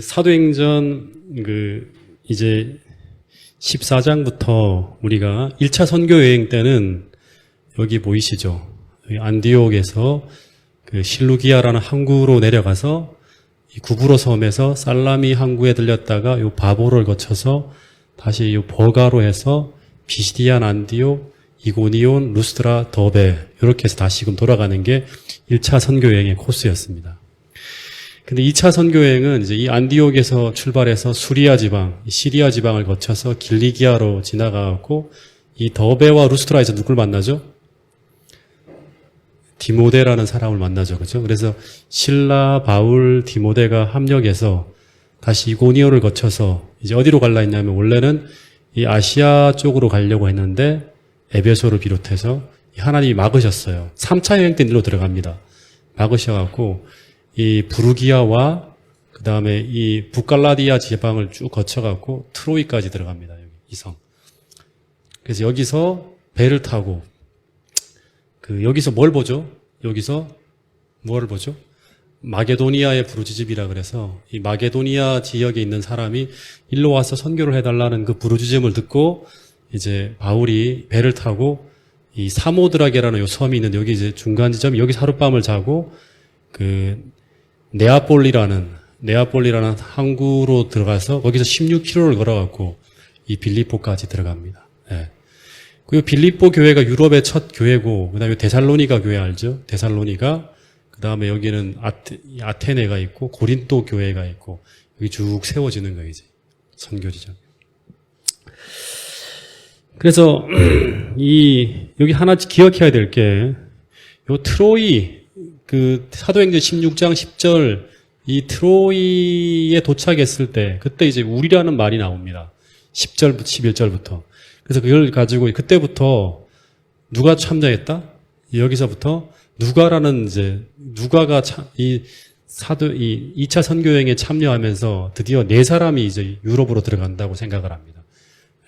사도행전 이제 14장부터 우리가 1차 선교 여행 때는 여기 보이시죠? 여기 안디옥에서 실루기아라는 항구로 내려가서 이 구브로 섬에서 살라미 항구에 들렸다가 요 바보를 거쳐서 다시 요 버가로 해서 비시디안, 안디옥, 이고니온, 루스드라, 더베 이렇게 해서 다시금 돌아가는 게 1차 선교 여행의 코스였습니다. 근데 2차 선교여행은 이제 이 안디옥에서 출발해서 수리아 지방, 시리아 지방을 거쳐서 길리기아로 지나가고 이 더베와 루스트라에서 누굴 만나죠? 디모데라는 사람을 만나죠. 그죠? 그래서 실라, 바울, 디모데가 합력해서 다시 이고니온을 거쳐서 이제 어디로 갈라 했냐면 원래는 이 아시아 쪽으로 가려고 했는데 에베소를 비롯해서 하나님이 막으셨어요. 3차 여행 때 일로 들어갑니다. 막으셔갖고 이 부르기아와 그 다음에 이 북갈라디아 지방을 쭉 거쳐갖고 트로이까지 들어갑니다. 여기 이 성. 그래서 여기서 배를 타고 여기서 뭘 보죠? 여기서 뭐를 보죠? 마게도니아의 부르짖음이라 그래서 이 마게도니아 지역에 있는 사람이 일로 와서 선교를 해달라는 그 부르짖음을 듣고 이제 바울이 배를 타고 이 사모드라게라는 요 섬이 있는데 여기 이제 중간 지점 여기서 하룻밤을 자고 네아폴리라는 항구로 들어가서 거기서 16km를 걸어갖고 이 빌립보까지 들어갑니다. 예. 그 빌립보 교회가 유럽의 첫 교회고, 그 다음에 데살로니가 교회 알죠? 데살로니가, 그 다음에 여기는 아테네가 있고, 고린도 교회가 있고, 여기 쭉 세워지는 거예요, 이제. 선교지점. 그래서, 여기 하나 기억해야 될 게, 요 트로이, 사도행전 16장 10절, 이 트로이에 도착했을 때, 그때 이제 우리라는 말이 나옵니다. 10절부터 11절부터. 그래서 그걸 가지고, 그때부터 누가 참여했다? 여기서부터 누가라는 누가가 2차 선교여행에 참여하면서 드디어 4사람이 이제 유럽으로 들어간다고 생각을 합니다.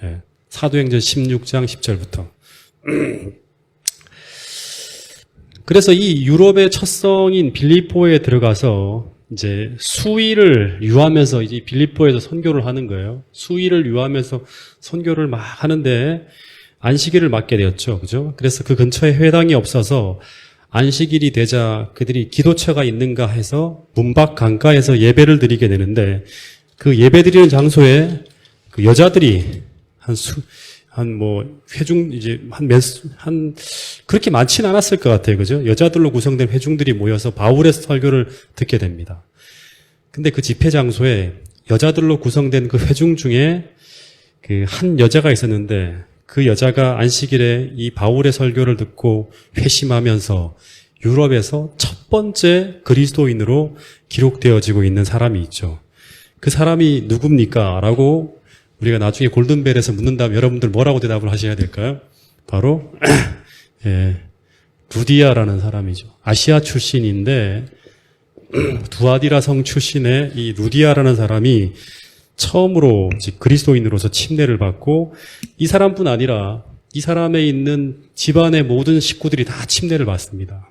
예. 사도행전 16장 10절부터. 그래서 이 유럽의 첫 성인 빌립보에 들어가서 이제 수위를 유하면서 이제 빌립보에서 선교를 하는 거예요. 수위를 유하면서 선교를 막 하는데 안식일을 맞게 되었죠. 그죠? 그래서 그 근처에 회당이 없어서 안식일이 되자 그들이 기도처가 있는가 해서 문밖 강가에서 예배를 드리게 되는데 그 예배 드리는 장소에 그 여자들이 그렇게 많지는 않았을 것 같아요. 그죠? 여자들로 구성된 회중들이 모여서 바울의 설교를 듣게 됩니다. 근데 그 집회 장소에 여자들로 구성된 그 회중 중에 한 여자가 있었는데 그 여자가 안식일에 이 바울의 설교를 듣고 회심하면서 유럽에서 첫 번째 그리스도인으로 기록되어지고 있는 사람이 있죠. 그 사람이 누굽니까? 라고 우리가 나중에 골든벨에서 묻는다면 여러분들 뭐라고 대답을 하셔야 될까요? 바로 루디아라는 사람이죠. 아시아 출신인데 두아디라 성 출신의 이 루디아라는 사람이 처음으로 그리스도인으로서 침례를 받고 이 사람뿐 아니라 이 사람에 있는 집안의 모든 식구들이 다 침례를 받습니다.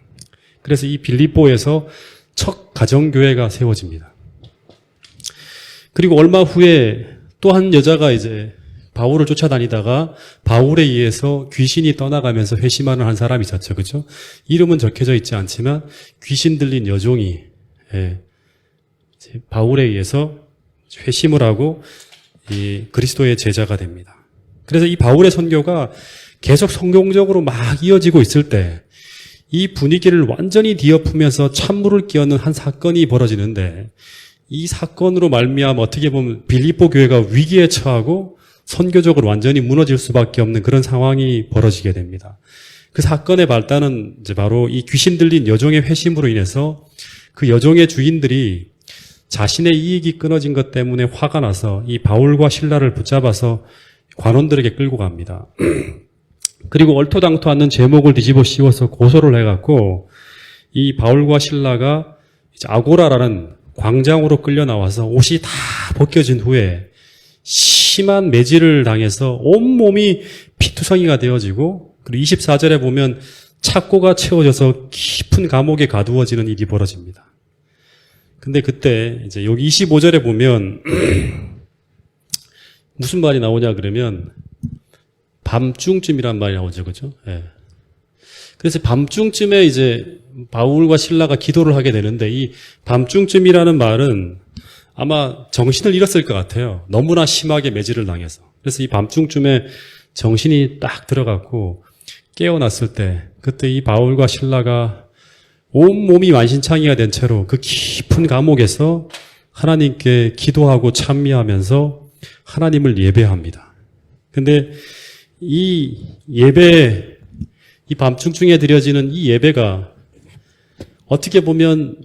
그래서 이 빌립보에서 첫 가정교회가 세워집니다. 그리고 얼마 후에 또 한 여자가 이제 바울을 쫓아다니다가 바울에 의해서 귀신이 떠나가면서 회심하는 한 사람이 있었죠. 그죠? 이름은 적혀져 있지 않지만 귀신 들린 여종이 바울에 의해서 회심을 하고 이 그리스도의 제자가 됩니다. 그래서 이 바울의 선교가 계속 성공적으로 막 이어지고 있을 때 이 분위기를 완전히 뒤엎으면서 찬물을 끼얹는 한 사건이 벌어지는데 이 사건으로 말미암아 어떻게 보면 빌립보 교회가 위기에 처하고 선교적으로 완전히 무너질 수밖에 없는 그런 상황이 벌어지게 됩니다. 그 사건의 발단은 이제 바로 이 귀신 들린 여종의 회심으로 인해서 그 여종의 주인들이 자신의 이익이 끊어진 것 때문에 화가 나서 이 바울과 실라를 붙잡아서 관원들에게 끌고 갑니다. 그리고 얼토당토 않는 제목을 뒤집어 씌워서 고소를 해갖고 이 바울과 실라가 이제 아고라라는 광장으로 끌려 나와서 옷이 다 벗겨진 후에 심한 매질을 당해서 온몸이 피투성이가 되어지고 그리고 24절에 보면 착고가 채워져서 깊은 감옥에 가두어지는 일이 벌어집니다. 근데 그때 이제 여기 25절에 보면 무슨 말이 나오냐 그러면 밤중쯤이란 말이 나오죠. 그죠? 예. 그래서 밤중쯤에 이제 바울과 실라가 기도를 하게 되는데 이 밤중쯤이라는 말은 아마 정신을 잃었을 것 같아요. 너무나 심하게 매질을 당해서. 그래서 이 밤중쯤에 정신이 딱 들어갔고 깨어났을 때 그때 이 바울과 실라가 온몸이 만신창이가 된 채로 그 깊은 감옥에서 하나님께 기도하고 찬미하면서 하나님을 예배합니다. 근데 이 예배, 이 밤중중에 드려지는 이 예배가 어떻게 보면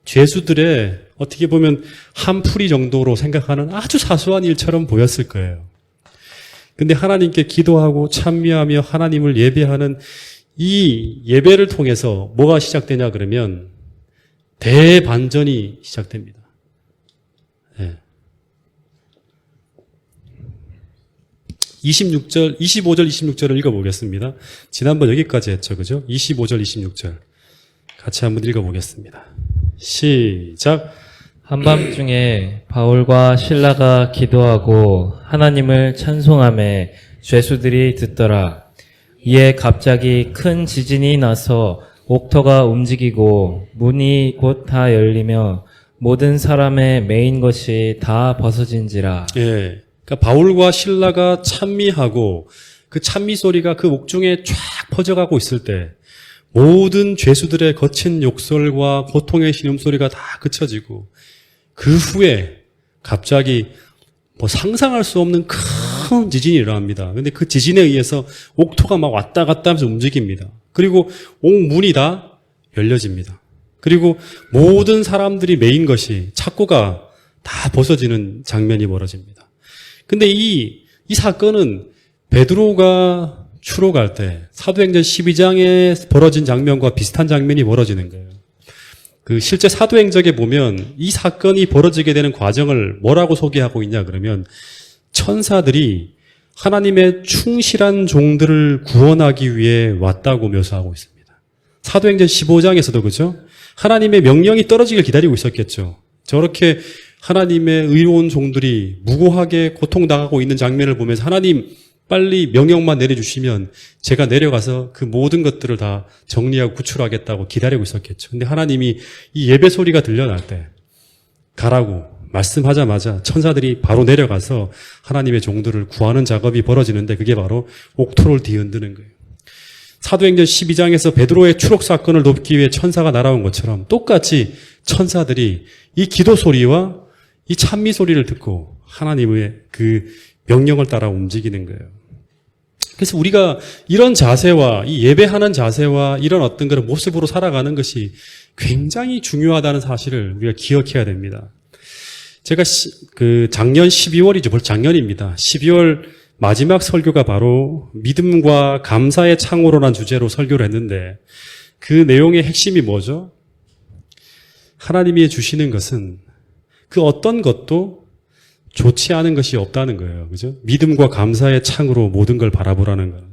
죄수들의 어떻게 보면 한풀이 정도로 생각하는 아주 사소한 일처럼 보였을 거예요. 근데 하나님께 기도하고 찬미하며 하나님을 예배하는 이 예배를 통해서 뭐가 시작되냐 그러면 대반전이 시작됩니다. 네. 25절, 26절을 읽어보겠습니다. 지난번 여기까지 했죠. 그죠? 25절, 26절. 같이 한번 읽어보겠습니다. 시작. 한밤중에 바울과 실라가 기도하고 하나님을 찬송하며 죄수들이 듣더라. 이에 갑자기 큰 지진이 나서 옥토가 움직이고 문이 곧 다 열리며 모든 사람의 매인 것이 다 벗어진지라. 예. 그러니까 바울과 실라가 찬미하고 그 찬미 소리가 그 옥중에 쫙 퍼져가고 있을 때 모든 죄수들의 거친 욕설과 고통의 신음소리가 다 그쳐지고 그 후에 갑자기 뭐 상상할 수 없는 큰 지진이 일어납니다. 근데 그 지진에 의해서 옥토가 막 왔다 갔다 하면서 움직입니다. 그리고 옥문이 다 열려집니다. 그리고 모든 사람들이 메인 것이 착고가 다 벗어지는 장면이 벌어집니다. 근데 이 사건은 베드로가 추록할 때 사도행전 12장에 벌어진 장면과 비슷한 장면이 벌어지는 거예요. 그 실제 사도행전에 보면 이 사건이 벌어지게 되는 과정을 뭐라고 소개하고 있냐 그러면 천사들이 하나님의 충실한 종들을 구원하기 위해 왔다고 묘사하고 있습니다. 사도행전 15장에서도 그죠? 하나님의 명령이 떨어지길 기다리고 있었겠죠. 저렇게 하나님의 의로운 종들이 무고하게 고통당하고 있는 장면을 보면서 하나님 빨리 명령만 내려주시면 제가 내려가서 그 모든 것들을 다 정리하고 구출하겠다고 기다리고 있었겠죠. 근데 하나님이 이 예배 소리가 들려날 때 가라고 말씀하자마자 천사들이 바로 내려가서 하나님의 종들을 구하는 작업이 벌어지는데 그게 바로 옥토를 뒤흔드는 거예요. 사도행전 12장에서 베드로의 추록 사건을 돕기 위해 천사가 날아온 것처럼 똑같이 천사들이 이 기도 소리와 이 찬미 소리를 듣고 하나님의 그 명령을 따라 움직이는 거예요. 그래서 우리가 이런 자세와 이 예배하는 자세와 이런 어떤 그런 모습으로 살아가는 것이 굉장히 중요하다는 사실을 우리가 기억해야 됩니다. 제가 작년 12월이죠. 벌써 작년입니다. 12월 마지막 설교가 바로 믿음과 감사의 창으로란 주제로 설교를 했는데 그 내용의 핵심이 뭐죠? 하나님이 주시는 것은 그 어떤 것도 좋지 않은 것이 없다는 거예요. 그죠? 믿음과 감사의 창으로 모든 걸 바라보라는 거예요.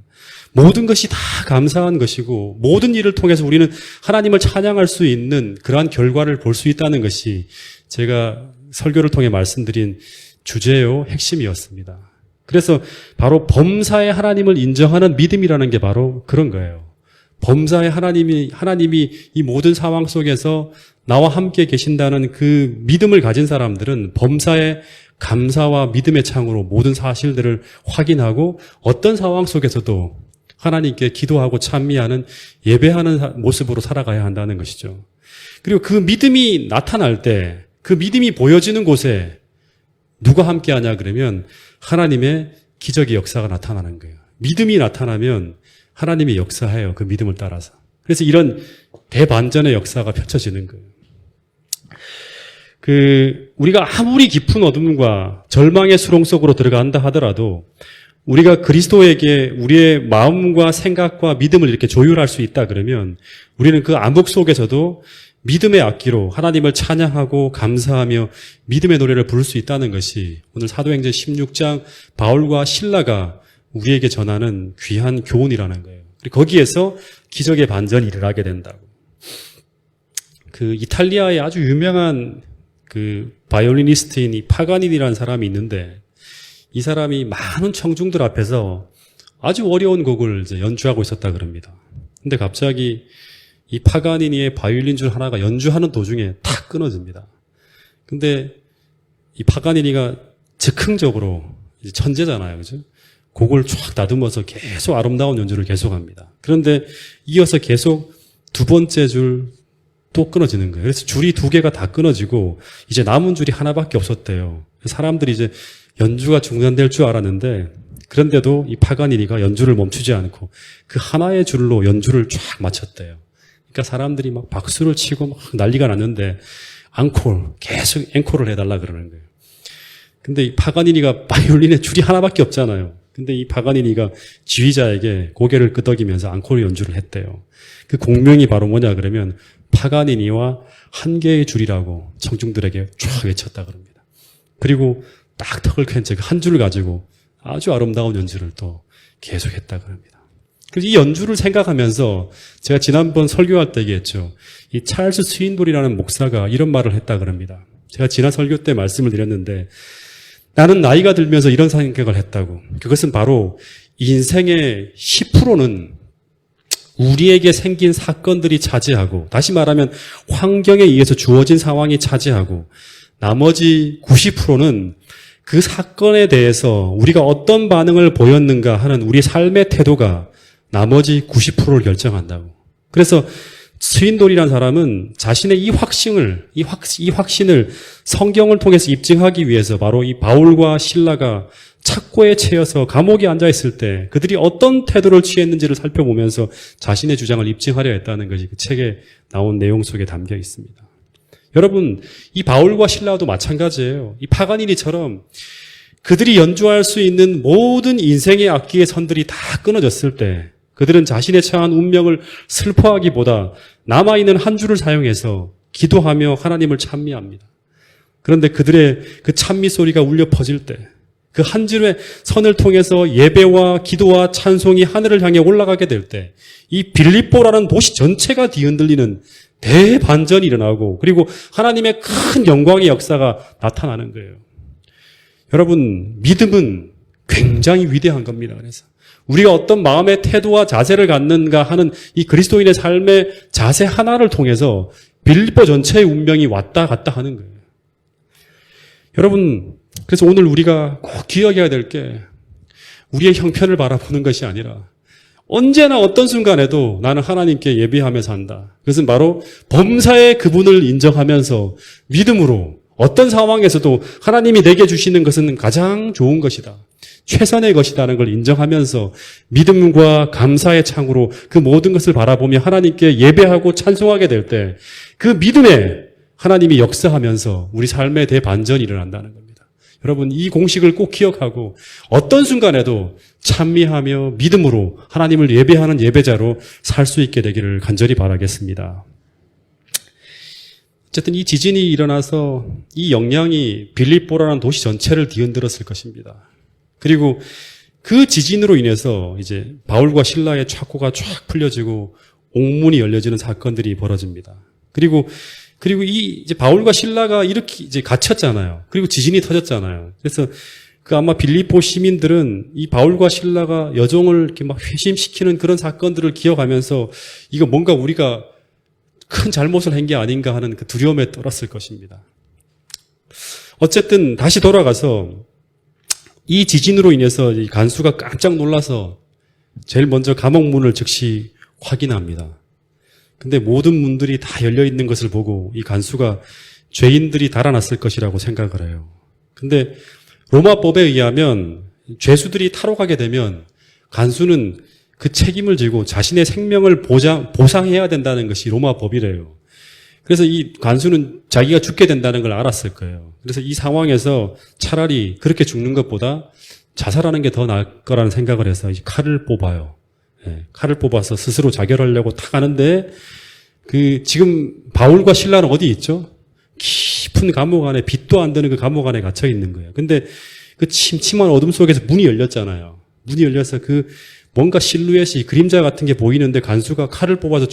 모든 것이 다 감사한 것이고 모든 일을 통해서 우리는 하나님을 찬양할 수 있는 그러한 결과를 볼 수 있다는 것이 제가 설교를 통해 말씀드린 주제요 핵심이었습니다. 그래서 바로 범사의 하나님을 인정하는 믿음이라는 게 바로 그런 거예요. 범사의 하나님이 이 모든 상황 속에서 나와 함께 계신다는 그 믿음을 가진 사람들은 범사의 감사와 믿음의 창으로 모든 사실들을 확인하고 어떤 상황 속에서도 하나님께 기도하고 찬미하는 예배하는 모습으로 살아가야 한다는 것이죠. 그리고 그 믿음이 나타날 때 그 믿음이 보여지는 곳에 누가 함께하냐 그러면 하나님의 기적의 역사가 나타나는 거예요. 믿음이 나타나면 하나님이 역사해요. 그 믿음을 따라서. 그래서 이런 대반전의 역사가 펼쳐지는 거예요. 우리가 아무리 깊은 어둠과 절망의 수렁 속으로 들어간다 하더라도 우리가 그리스도에게 우리의 마음과 생각과 믿음을 이렇게 조율할 수 있다 그러면 우리는 그 암흑 속에서도 믿음의 악기로 하나님을 찬양하고 감사하며 믿음의 노래를 부를 수 있다는 것이 오늘 사도행전 16장 바울과 실라가 우리에게 전하는 귀한 교훈이라는 거예요. 그리고 거기에서 기적의 반전이 일어나게 된다고. 그 이탈리아의 아주 유명한 그 바이올리니스트인 이 파가니니라는 사람이 있는데 이 사람이 많은 청중들 앞에서 아주 어려운 곡을 이제 연주하고 있었다 그럽니다. 근데 갑자기 이 파가니니의 바이올린 줄 하나가 연주하는 도중에 탁 끊어집니다. 근데 이 파가니니가 즉흥적으로 이제 천재잖아요. 그죠? 곡을 쫙 다듬어서 계속 아름다운 연주를 계속합니다. 그런데 이어서 계속 두 번째 줄 또 끊어지는 거예요. 그래서 줄이 두 개가 다 끊어지고 이제 남은 줄이 하나밖에 없었대요. 사람들이 이제 연주가 중단될 줄 알았는데 그런데도 이 파가니니가 연주를 멈추지 않고 그 하나의 줄로 연주를 쫙 마쳤대요. 그러니까 사람들이 막 박수를 치고 막 난리가 났는데 계속 앵콜을 해달라 그러는 거예요. 근데 이 파가니니가 바이올린에 줄이 하나밖에 없잖아요. 근데 이 파가니니가 지휘자에게 고개를 끄덕이면서 앙코르 연주를 했대요. 그 공명이 바로 뭐냐 그러면 파가니니와 한 개의 줄이라고 청중들에게 쫙 외쳤다 그럽니다. 그리고 딱 턱을 캔 채 한 줄을 가지고 아주 아름다운 연주를 또 계속했다 그럽니다. 그래서 이 연주를 생각하면서 제가 지난번 설교할 때 얘기했죠. 이 찰스 스윈볼이라는 목사가 이런 말을 했다 그럽니다. 제가 지난 설교 때 말씀을 드렸는데 나는 나이가 들면서 이런 생각을 했다고. 그것은 바로 인생의 10%는 우리에게 생긴 사건들이 차지하고 다시 말하면 환경에 의해서 주어진 상황이 차지하고 나머지 90%는 그 사건에 대해서 우리가 어떤 반응을 보였는가 하는 우리 삶의 태도가 나머지 90%를 결정한다고. 그래서 스윈돌이라는 사람은 자신의 이 확신을 성경을 통해서 입증하기 위해서 바로 이 바울과 실라가 착고에 채여서 감옥에 앉아 있을 때 그들이 어떤 태도를 취했는지를 살펴보면서 자신의 주장을 입증하려 했다는 것이 그 책에 나온 내용 속에 담겨 있습니다. 여러분, 이 바울과 실라도 마찬가지예요. 이 파가니니처럼 그들이 연주할 수 있는 모든 인생의 악기의 선들이 다 끊어졌을 때 그들은 자신의 처한 운명을 슬퍼하기보다 남아있는 한 줄을 사용해서 기도하며 하나님을 찬미합니다. 그런데 그들의 그 찬미 소리가 울려 퍼질 때 그 한 줄의 선을 통해서 예배와 기도와 찬송이 하늘을 향해 올라가게 될 때 이 빌립보라는 도시 전체가 뒤흔들리는 대반전이 일어나고 그리고 하나님의 큰 영광의 역사가 나타나는 거예요. 여러분, 믿음은 굉장히 위대한 겁니다. 그래서 우리가 어떤 마음의 태도와 자세를 갖는가 하는 이 그리스도인의 삶의 자세 하나를 통해서 빌립보 전체의 운명이 왔다 갔다 하는 거예요. 여러분, 그래서 오늘 우리가 꼭 기억해야 될 게 우리의 형편을 바라보는 것이 아니라 언제나 어떤 순간에도 나는 하나님께 예배하며 산다. 그것은 바로 범사의 그분을 인정하면서 믿음으로 어떤 상황에서도 하나님이 내게 주시는 것은 가장 좋은 것이다. 최선의 것이라는 걸 인정하면서 믿음과 감사의 창으로 그 모든 것을 바라보며 하나님께 예배하고 찬송하게 될 때 그 믿음에 하나님이 역사하면서 우리 삶의 대반전이 일어난다는 겁니다. 여러분, 이 공식을 꼭 기억하고 어떤 순간에도 찬미하며 믿음으로 하나님을 예배하는 예배자로 살 수 있게 되기를 간절히 바라겠습니다. 어쨌든 이 지진이 일어나서 이 영향이 빌립보라는 도시 전체를 뒤흔들었을 것입니다. 그리고 그 지진으로 인해서 이제 바울과 실라의 착고가 쫙 풀려지고 옥문이 열려지는 사건들이 벌어집니다. 그리고 이제 바울과 실라가 이렇게 이제 갇혔잖아요. 그리고 지진이 터졌잖아요. 그래서 그 아마 빌립보 시민들은 이 바울과 실라가 여종을 이렇게 막 회심시키는 그런 사건들을 기억하면서 이거 뭔가 우리가 큰 잘못을 한 게 아닌가 하는 그 두려움에 떨었을 것입니다. 어쨌든 다시 돌아가서 이 지진으로 인해서 이 간수가 깜짝 놀라서 제일 먼저 감옥 문을 즉시 확인합니다. 근데 모든 문들이 다 열려 있는 것을 보고 이 간수가 죄인들이 달아났을 것이라고 생각을 해요. 근데 로마법에 의하면 죄수들이 탈옥하게 되면 간수는 그 책임을 지고 자신의 생명을 보상해야 된다는 것이 로마법이래요. 그래서 이 간수는 자기가 죽게 된다는 걸 알았을 거예요. 그래서 이 상황에서 차라리 그렇게 죽는 것보다 자살하는 게 더 나을 거라는 생각을 해서 이 칼을 뽑아요. 칼을 뽑아서 스스로 자결하려고 탁 하는데 지금 바울과 실라는 어디 있죠? 깊은 감옥 안에 빛도 안 드는 그 감옥 안에 갇혀 있는 거예요. 근데 그 침침한 어둠 속에서 문이 열렸잖아요. 문이 열려서 뭔가 실루엣이 그림자 같은 게 보이는데 간수가 칼을 뽑아서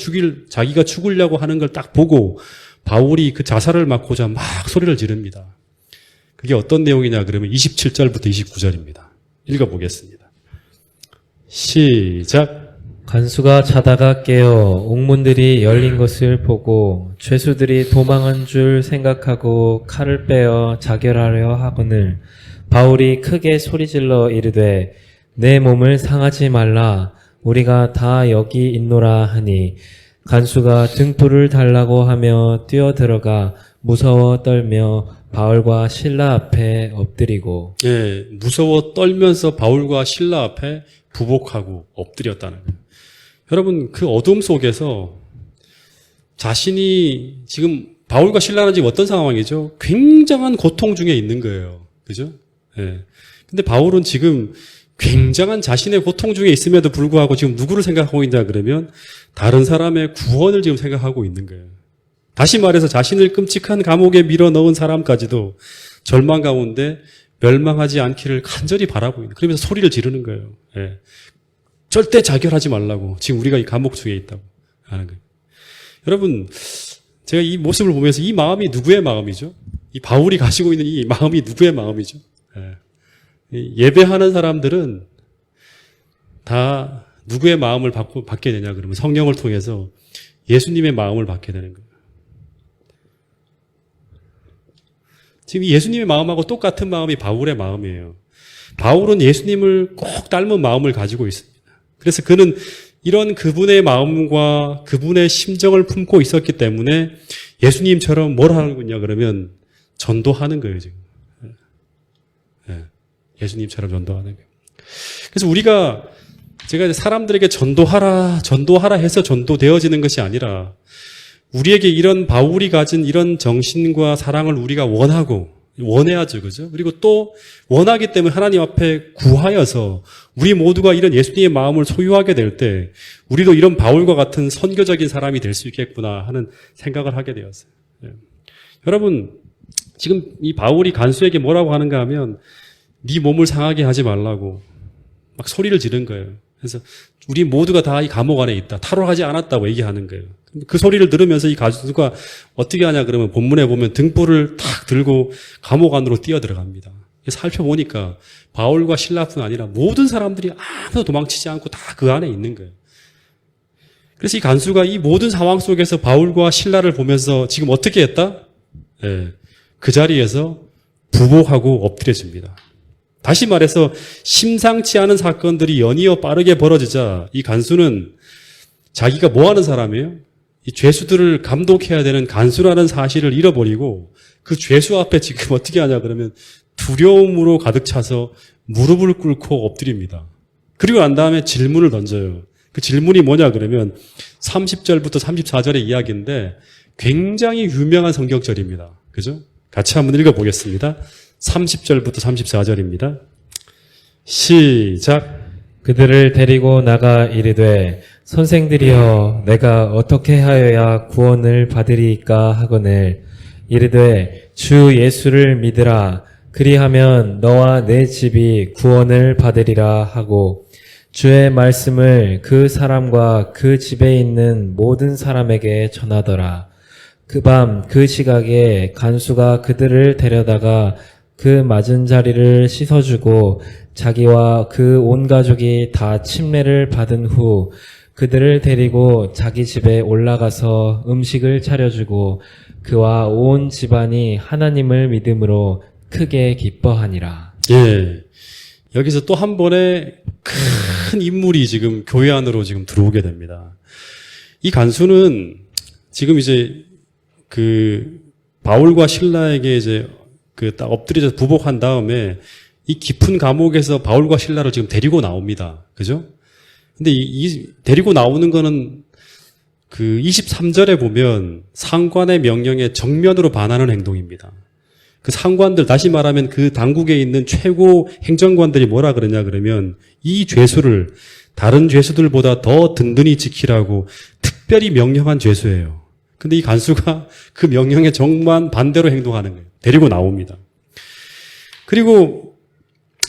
자기가 죽으려고 하는 걸 딱 보고 바울이 그 자살을 막고자 막 소리를 지릅니다. 그게 어떤 내용이냐 그러면 27절부터 29절입니다. 읽어보겠습니다. 시작. 간수가 자다가 깨어 옥문들이 열린 것을 보고 죄수들이 도망한 줄 생각하고 칼을 빼어 자결하려 하거늘 바울이 크게 소리질러 이르되 내 몸을 상하지 말라 우리가 다 여기 있노라 하니 간수가 등불을 달라고 하며 뛰어들어가 무서워 떨며 바울과 실라 앞에 엎드리고 예, 무서워 떨면서 바울과 실라 앞에 부복하고 엎드렸다는 거예요. 여러분, 그 어둠 속에서 자신이 지금 바울과 실라는 지금 어떤 상황이죠? 굉장한 고통 중에 있는 거예요. 그죠? 예. 근데 바울은 지금 굉장한 자신의 고통 중에 있음에도 불구하고 지금 누구를 생각하고 있냐 그러면 다른 사람의 구원을 지금 생각하고 있는 거예요. 다시 말해서 자신을 끔찍한 감옥에 밀어 넣은 사람까지도 절망 가운데 멸망하지 않기를 간절히 바라고 있는, 그러면서 소리를 지르는 거예요. 예. 절대 자결하지 말라고. 지금 우리가 이 감옥 속에 있다고 하는 거예요. 여러분, 제가 이 모습을 보면서 이 마음이 누구의 마음이죠? 이 바울이 가지고 있는 이 마음이 누구의 마음이죠? 예. 예배하는 사람들은 다 누구의 마음을 받게 되냐 그러면 성령을 통해서 예수님의 마음을 받게 되는 거예요. 지금 이 예수님의 마음하고 똑같은 마음이 바울의 마음이에요. 바울은 예수님을 꼭 닮은 마음을 가지고 있습니다. 그래서 그는 이런 그분의 마음과 그분의 심정을 품고 있었기 때문에 예수님처럼 뭘 하는 거냐 그러면 전도하는 거예요, 지금. 예. 예수님처럼 전도하는 거예요. 그래서 우리가 제가 이제 사람들에게 전도하라 해서 전도되어지는 것이 아니라 우리에게 이런 바울이 가진 이런 정신과 사랑을 우리가 원해야죠. 그죠? 그리고 또 원하기 때문에 하나님 앞에 구하여서 우리 모두가 이런 예수님의 마음을 소유하게 될 때 우리도 이런 바울과 같은 선교적인 사람이 될 수 있겠구나 하는 생각을 하게 되었어요. 예. 여러분, 지금 이 바울이 간수에게 뭐라고 하는가 하면 네 몸을 상하게 하지 말라고 막 소리를 지른 거예요. 그래서 우리 모두가 다 이 감옥 안에 있다. 탈옥하지 않았다고 얘기하는 거예요. 그 소리를 들으면서 이 간수가 어떻게 하냐 그러면 본문에 보면 등불을 탁 들고 감옥 안으로 뛰어 들어갑니다. 살펴보니까 바울과 실라뿐 아니라 모든 사람들이 아무도 도망치지 않고 다 그 안에 있는 거예요. 그래서 이 간수가 이 모든 상황 속에서 바울과 실라를 보면서 지금 어떻게 했다? 예, 그 자리에서 부복하고 엎드려집니다. 다시 말해서 심상치 않은 사건들이 연이어 빠르게 벌어지자 이 간수는 자기가 뭐 하는 사람이에요? 이 죄수들을 감독해야 되는 간수라는 사실을 잃어버리고 그 죄수 앞에 지금 어떻게 하냐 그러면 두려움으로 가득 차서 무릎을 꿇고 엎드립니다. 그리고 난 다음에 질문을 던져요. 그 질문이 뭐냐 그러면 30절부터 34절의 이야기인데 굉장히 유명한 성경절입니다. 그죠? 같이 한번 읽어보겠습니다. 30절부터 34절입니다. 시작. 그들을 데리고 나가 이르되 선생들이여 내가 어떻게 하여야 구원을 받으리이까 하거늘 이르되 주 예수를 믿으라 그리하면 너와 내 집이 구원을 받으리라 하고 주의 말씀을 그 사람과 그 집에 있는 모든 사람에게 전하더라. 그 밤 그 시각에 간수가 그들을 데려다가 그 맞은 자리를 씻어주고 자기와 그 온 가족이 다 침례를 받은 후 그들을 데리고 자기 집에 올라가서 음식을 차려주고 그와 온 집안이 하나님을 믿음으로 크게 기뻐하니라. 예. 여기서 또 한 번에 큰 인물이 지금 교회 안으로 지금 들어오게 됩니다. 이 간수는 지금 이제 그 바울과 실라에게 이제 그 딱 엎드려서 부복한 다음에 이 깊은 감옥에서 바울과 실라를 지금 데리고 나옵니다. 그죠? 근데 이 데리고 나오는 거는 그 23절에 보면 상관의 명령에 정면으로 반하는 행동입니다. 그 상관들, 다시 말하면 그 당국에 있는 최고 행정관들이 뭐라 그러냐 그러면 이 죄수를 다른 죄수들보다 더 든든히 지키라고 특별히 명령한 죄수예요. 근데 이 간수가 그 명령에 정반 반대로 행동하는 거예요. 데리고 나옵니다. 그리고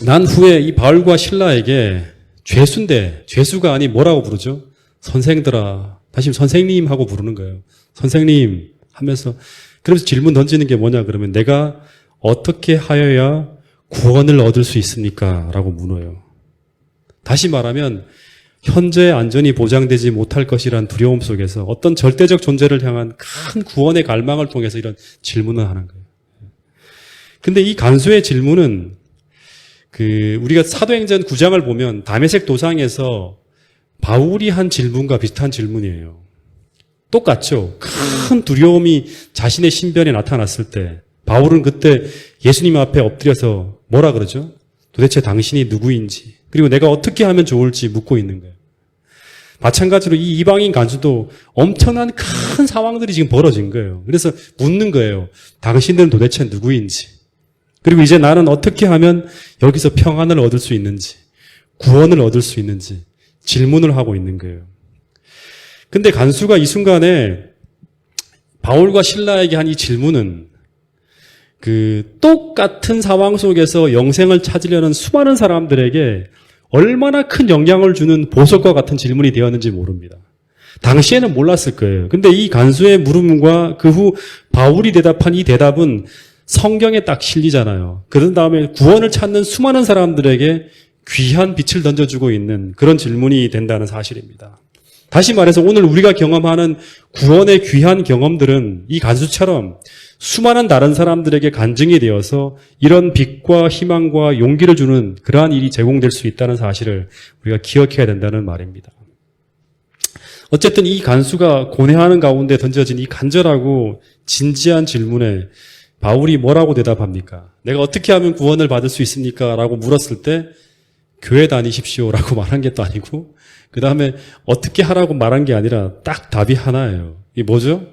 난 후에 이 바울과 실라에게 죄수인데 죄수가 아니 뭐라고 부르죠? 선생들아. 다시 선생님 하고 부르는 거예요. 선생님, 하면서 그러면서 질문 던지는 게 뭐냐 그러면 내가 어떻게 하여야 구원을 얻을 수 있습니까? 라고 물어요. 다시 말하면 현재의 안전이 보장되지 못할 것이란 두려움 속에서 어떤 절대적 존재를 향한 큰 구원의 갈망을 통해서 이런 질문을 하는 거예요. 근데 이 간수의 질문은 우리가 사도행전 9장을 보면 다메섹 도상에서 바울이 한 질문과 비슷한 질문이에요. 똑같죠. 큰 두려움이 자신의 신변에 나타났을 때 바울은 그때 예수님 앞에 엎드려서 뭐라 그러죠? 도대체 당신이 누구인지 그리고 내가 어떻게 하면 좋을지 묻고 있는 거예요. 마찬가지로 이 이방인 간수도 엄청난 큰 상황들이 지금 벌어진 거예요. 그래서 묻는 거예요. 당신들은 도대체 누구인지 그리고 이제 나는 어떻게 하면 여기서 평안을 얻을 수 있는지 구원을 얻을 수 있는지 질문을 하고 있는 거예요. 근데 간수가 이 순간에 바울과 실라에게 한 이 질문은 똑같은 상황 속에서 영생을 찾으려는 수많은 사람들에게 얼마나 큰 영향을 주는 보석과 같은 질문이 되었는지 모릅니다. 당시에는 몰랐을 거예요. 근데 이 간수의 물음과 그 후 바울이 대답한 이 대답은 성경에 딱 실리잖아요. 그런 다음에 구원을 찾는 수많은 사람들에게 귀한 빛을 던져주고 있는 그런 질문이 된다는 사실입니다. 다시 말해서 오늘 우리가 경험하는 구원의 귀한 경험들은 이 간수처럼 수많은 다른 사람들에게 간증이 되어서 이런 빛과 희망과 용기를 주는 그러한 일이 제공될 수 있다는 사실을 우리가 기억해야 된다는 말입니다. 어쨌든 이 간수가 고뇌하는 가운데 던져진 이 간절하고 진지한 질문에 바울이 뭐라고 대답합니까? 내가 어떻게 하면 구원을 받을 수 있습니까? 라고 물었을 때 교회 다니십시오 라고 말한 게 또 아니고 그 다음에 어떻게 하라고 말한 게 아니라 딱 답이 하나예요. 이게 뭐죠?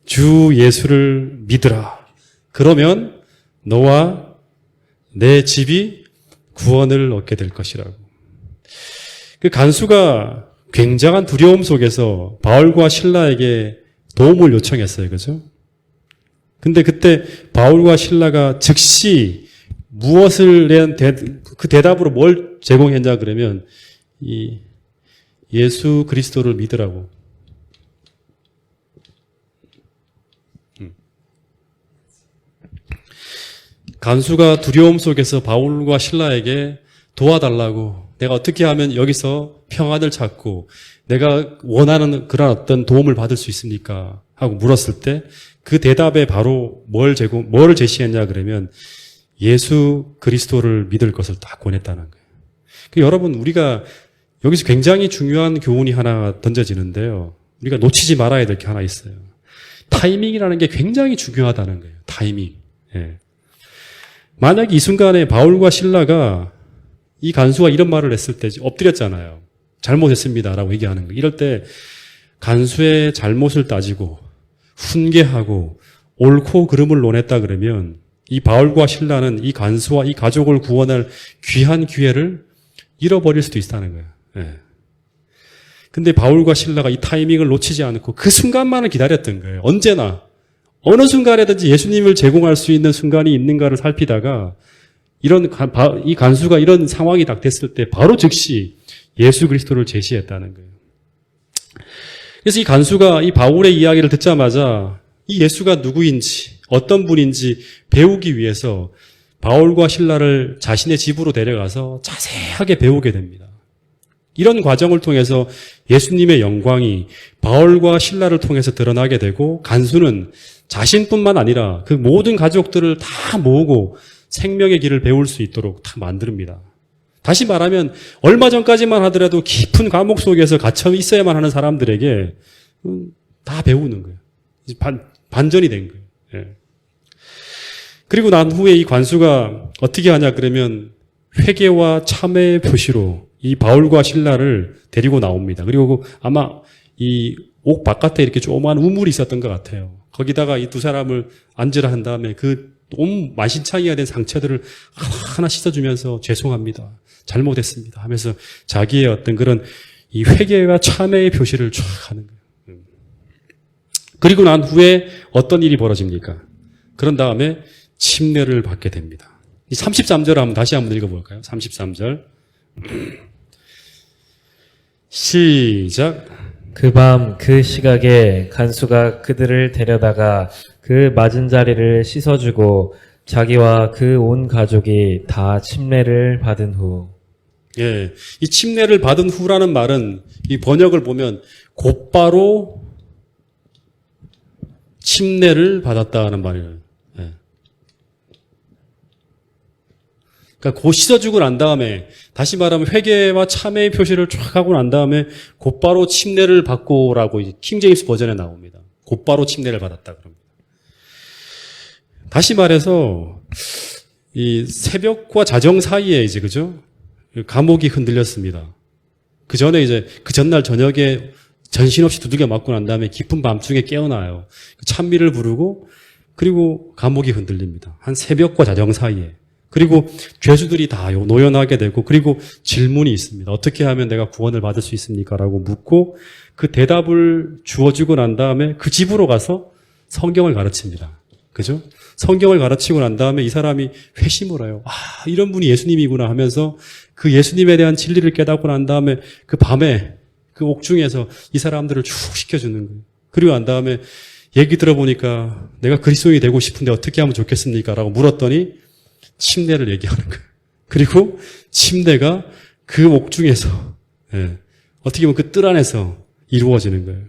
주 예수를 믿으라. 그러면 너와 내 집이 구원을 얻게 될 것이라고. 그 간수가 굉장한 두려움 속에서 바울과 실라에게 도움을 요청했어요. 그죠? 근데 그때 바울과 실라가 즉시 무엇을 그 대답으로 뭘 제공했냐 그러면 이 예수 그리스도를 믿으라고. 간수가 두려움 속에서 바울과 실라에게 도와달라고 내가 어떻게 하면 여기서 평안을 찾고 내가 원하는 그런 어떤 도움을 받을 수 있습니까? 하고 물었을 때 그 대답에 바로 뭘 제시했냐 그러면 예수 그리스도를 믿을 것을 딱 권했다는 거예요. 여러분 우리가 여기서 굉장히 중요한 교훈이 하나 던져지는데요. 우리가 놓치지 말아야 될 게 하나 있어요. 타이밍이라는 게 굉장히 중요하다는 거예요. 타이밍. 예. 만약 이 순간에 바울과 실라가 이 간수가 이런 말을 했을 때 엎드렸잖아요. 잘못했습니다라고 얘기하는 거예요. 이럴 때 간수의 잘못을 따지고 훈계하고 옳고 그름을 논했다 그러면 이 바울과 실라는 이 간수와 이 가족을 구원할 귀한 기회를 잃어버릴 수도 있다는 거예요. 예. 근데 바울과 실라가 이 타이밍을 놓치지 않고 그 순간만을 기다렸던 거예요. 언제나 어느 순간에든지 예수님을 제공할 수 있는 순간이 있는가를 살피다가 이 간수가 이런 상황이 딱 됐을 때 바로 즉시 예수 그리스도를 제시했다는 거예요. 그래서 이 간수가 이 바울의 이야기를 듣자마자 이 예수가 누구인지 어떤 분인지 배우기 위해서 바울과 실라를 자신의 집으로 데려가서 자세하게 배우게 됩니다. 이런 과정을 통해서 예수님의 영광이 바울과 실라를 통해서 드러나게 되고 간수는 자신뿐만 아니라 그 모든 가족들을 다 모으고 생명의 길을 배울 수 있도록 다 만듭니다. 다시 말하면 얼마 전까지만 하더라도 깊은 감옥 속에서 갇혀 있어야만 하는 사람들에게 다 배우는 거예요. 반전이 된 거예요. 예. 그리고 난 후에 이 관수가 어떻게 하냐 그러면 회개와 참회의 표시로 이 바울과 실라를 데리고 나옵니다. 그리고 아마 이 옥 바깥에 이렇게 조그마한 우물이 있었던 것 같아요. 거기다가 이 두 사람을 앉으라 한 다음에 그 온 만신창이가 된 상처들을 하나 씻어주면서 죄송합니다. 잘못했습니다. 하면서 자기의 어떤 그런 이 회개와 참회의 표시를 쫙 하는 거예요. 그리고 난 후에 어떤 일이 벌어집니까? 그런 다음에 침례를 받게 됩니다. 이 33절 한번 다시 한번 읽어볼까요? 33절. 시작. 그 밤 그 시각에 간수가 그들을 데려다가 그 맞은 자리를 씻어주고 자기와 그 온 가족이 다 침례를 받은 후. 예, 이 침례를 받은 후라는 말은 이 번역을 보면 곧바로 침례를 받았다는 말이에요. 예. 그러니까 곧 씻어주고 난 다음에 다시 말하면 회개와 참회의 표시를 쫙 하고 난 다음에 곧바로 침례를 받고라고 킹제임스 버전에 나옵니다. 곧바로 침례를 받았다 그럽니다. 다시 말해서 이 새벽과 자정 사이에 이제 그죠? 감옥이 흔들렸습니다. 그 전에 이제 그 전날 저녁에 전신없이 두들겨 맞고 난 다음에 깊은 밤중에 깨어나요. 찬미를 부르고 그리고 감옥이 흔들립니다. 한 새벽과 자정 사이에. 그리고 죄수들이 다 노연하게 되고 그리고 질문이 있습니다. 어떻게 하면 내가 구원을 받을 수 있습니까? 라고 묻고 그 대답을 주어주고 난 다음에 그 집으로 가서 성경을 가르칩니다. 그죠? 성경을 가르치고 난 다음에 이 사람이 회심을 해요. 아, 이런 분이 예수님이구나 하면서 그 예수님에 대한 진리를 깨닫고 난 다음에 그 밤에 그 옥중에서 이 사람들을 쭉 시켜주는 거예요. 그리고 난 다음에 얘기 들어보니까 내가 그리스도인이 되고 싶은데 어떻게 하면 좋겠습니까? 라고 물었더니 침례를 얘기하는 거예요. 그리고 침례가 그 옥중에서 어떻게 보면 그 뜰 안에서 이루어지는 거예요.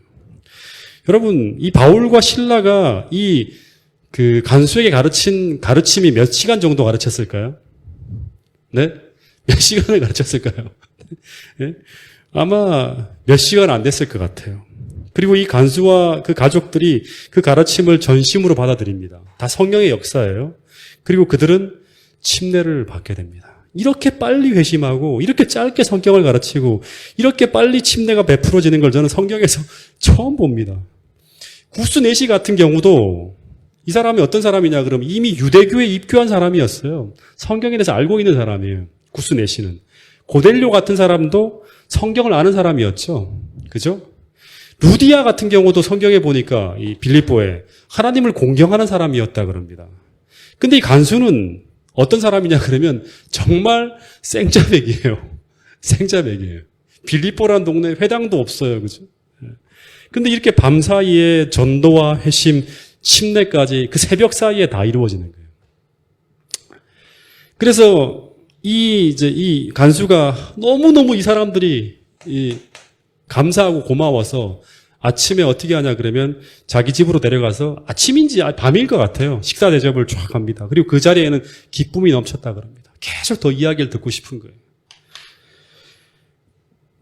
여러분, 이 바울과 실라가 이 그 간수에게 가르친 가르침이 몇 시간 정도 가르쳤을까요? 네? 몇 시간을 가르쳤을까요? 네? 아마 몇 시간 안 됐을 것 같아요. 그리고 이 간수와 그 가족들이 그 가르침을 전심으로 받아들입니다. 다 성령의 역사예요. 그리고 그들은 침례를 받게 됩니다. 이렇게 빨리 회심하고 이렇게 짧게 성경을 가르치고 이렇게 빨리 침례가 베풀어지는 걸 저는 성경에서 처음 봅니다. 구스 네시 같은 경우도 이 사람이 어떤 사람이냐 그러면 이미 유대교에 입교한 사람이었어요. 성경에 대해서 알고 있는 사람이에요. 구스 네시는. 고델료 같은 사람도 성경을 아는 사람이었죠. 그죠? 루디아 같은 경우도 성경에 보니까 이 빌립보에 하나님을 공경하는 사람이었다 그럽니다. 근데 이 간수는 어떤 사람이냐 그러면 정말 생자백이에요. 생자백이에요. 빌립보라는 동네에 회당도 없어요. 그죠? 근데 이렇게 밤 사이에 전도와 회심, 침례까지 그 새벽 사이에 다 이루어지는 거예요. 그래서 이 간수가 너무너무 이 사람들이 감사하고 고마워서 아침에 어떻게 하냐 그러면 자기 집으로 데려가서 아침인지 밤일 것 같아요. 식사 대접을 쫙 합니다. 그리고 그 자리에는 기쁨이 넘쳤다 그럽니다. 계속 더 이야기를 듣고 싶은 거예요.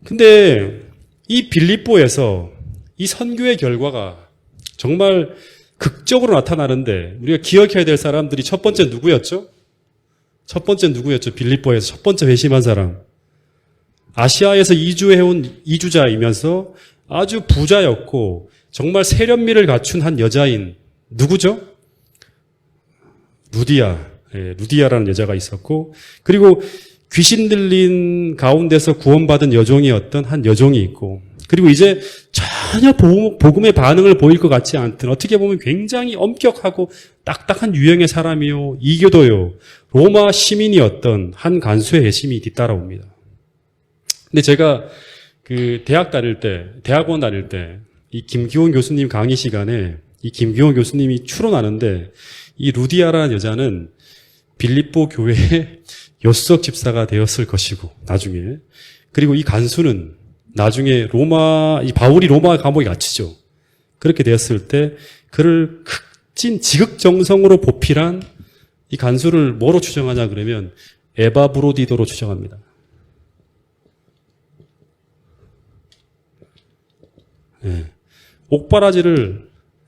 근데 이 빌립보에서 이 선교의 결과가 정말 극적으로 나타나는데 우리가 기억해야 될 사람들이 첫 번째 누구였죠? 첫 번째 누구였죠? 빌립보에서 첫 번째 회심한 사람. 아시아에서 이주해온 이주자이면서 아주 부자였고 정말 세련미를 갖춘 한 여자인 누구죠? 루디아. 루디아라는 여자가 있었고 그리고 귀신 들린 가운데서 구원받은 여종이었던 한 여종이 있고 그리고 이제 전혀 복음의 반응을 보일 것 같지 않던 어떻게 보면 굉장히 엄격하고 딱딱한 유형의 사람이요. 이교도요. 로마 시민이었던 한 간수의 회심이 뒤따라옵니다. 근데 제가 그 대학원 다닐 때 이 김기원 교수님 강의 시간에 이 김기원 교수님이 추론하는데 이 루디아라는 여자는 빌립보 교회의 요석 집사가 되었을 것이고 나중에 그리고 이 간수는 나중에 이 바울이 로마 감옥에 갇히죠. 그렇게 되었을 때 그를 지극정성으로 보필한 이 간수를 뭐로 추정하냐 그러면 에바브로디도로 추정합니다. 네.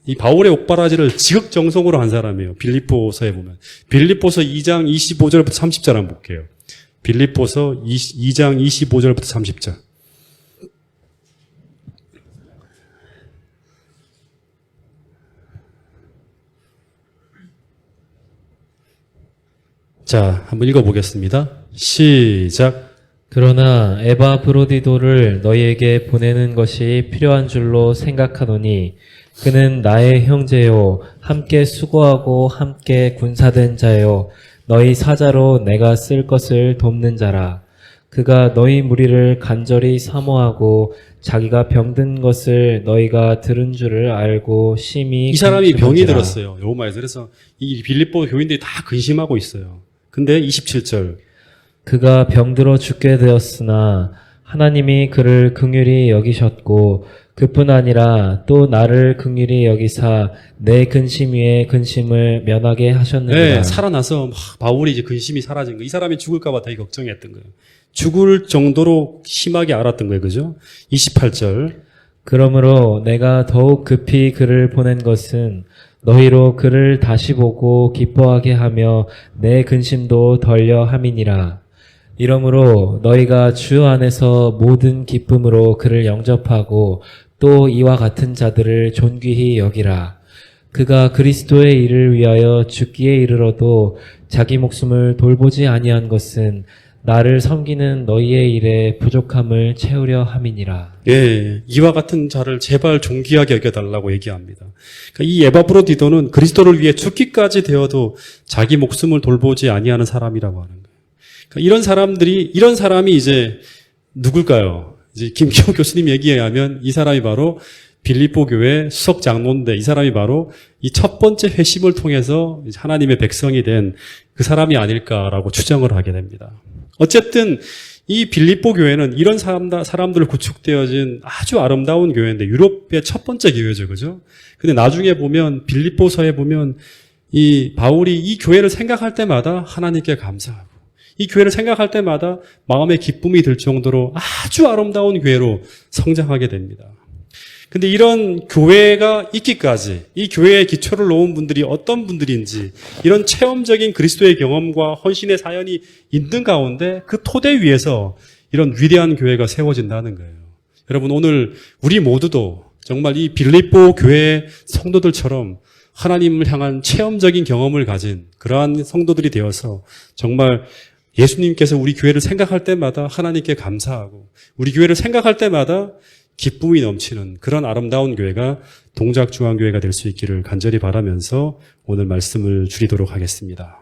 이 바울의 옥바라지를 지극정성으로 한 사람이에요. 빌립보서에 보면. 빌립보서 2장 25절부터 30절 한번 볼게요. 빌립보서 2장 25절부터 30절. 자, 한번 읽어보겠습니다. 시작. 그러나 에바브로디도를 너희에게 보내는 것이 필요한 줄로 생각하노니 그는 나의 형제요 함께 수고하고 함께 군사된 자요 너희 사자로 내가 쓸 것을 돕는 자라. 그가 너희 무리를 간절히 사모하고 자기가 병든 것을 너희가 들은 줄을 알고 심히 이 사람이 병이 근심한지라. 들었어요. 로마에서. 그래서 이 빌립보 교인들이 다 근심하고 있어요. 근데 27절. 그가 병들어 죽게 되었으나 하나님이 그를 긍휼히 여기셨고 그뿐 아니라 또 나를 긍휼히 여기사 내 근심 위에 근심을 면하게 하셨느니라. 네, 살아나서 막 바울이 이제 근심이 사라진 거예요. 이 사람이 죽을까봐 되게 걱정했던 거예요. 죽을 정도로 심하게 알았던 거예요. 그죠? 28절. 그러므로 내가 더욱 급히 그를 보낸 것은 너희로 그를 다시 보고 기뻐하게 하며 내 근심도 덜려 함이니라. 이러므로 너희가 주 안에서 모든 기쁨으로 그를 영접하고 또 이와 같은 자들을 존귀히 여기라. 그가 그리스도의 일을 위하여 죽기에 이르러도 자기 목숨을 돌보지 아니한 것은 나를 섬기는 너희의 일에 부족함을 채우려 함이니라. 예, 이와 같은 자를 제발 존귀하게 여겨달라고 얘기합니다. 그러니까 이 에바브로디도는 그리스도를 위해 죽기까지 되어도 자기 목숨을 돌보지 아니하는 사람이라고 하는 거예요. 그러니까 이런 사람이 이제 누굴까요? 이제 김기호 교수님 얘기에 의하면 이 사람이 바로 빌립보 교회 수석 장로인데 이 사람이 바로 이 첫 번째 회심을 통해서 하나님의 백성이 된 그 사람이 아닐까라고 추정을 하게 됩니다. 어쨌든 이 빌립보 교회는 이런 사람들 구축되어진 아주 아름다운 교회인데 유럽의 첫 번째 교회죠. 그죠? 근데 나중에 보면 빌립보서에 보면 이 바울이 이 교회를 생각할 때마다 하나님께 감사하고 이 교회를 생각할 때마다 마음에 기쁨이 들 정도로 아주 아름다운 교회로 성장하게 됩니다. 근데 이런 교회가 있기까지 이 교회에 기초를 놓은 분들이 어떤 분들인지 이런 체험적인 그리스도의 경험과 헌신의 사연이 있는 가운데 그 토대 위에서 이런 위대한 교회가 세워진다는 거예요. 여러분 오늘 우리 모두도 정말 이 빌립보 교회의 성도들처럼 하나님을 향한 체험적인 경험을 가진 그러한 성도들이 되어서 정말 예수님께서 우리 교회를 생각할 때마다 하나님께 감사하고 우리 교회를 생각할 때마다 기쁨이 넘치는 그런 아름다운 교회가 동작중앙교회가 될 수 있기를 간절히 바라면서 오늘 말씀을 줄이도록 하겠습니다.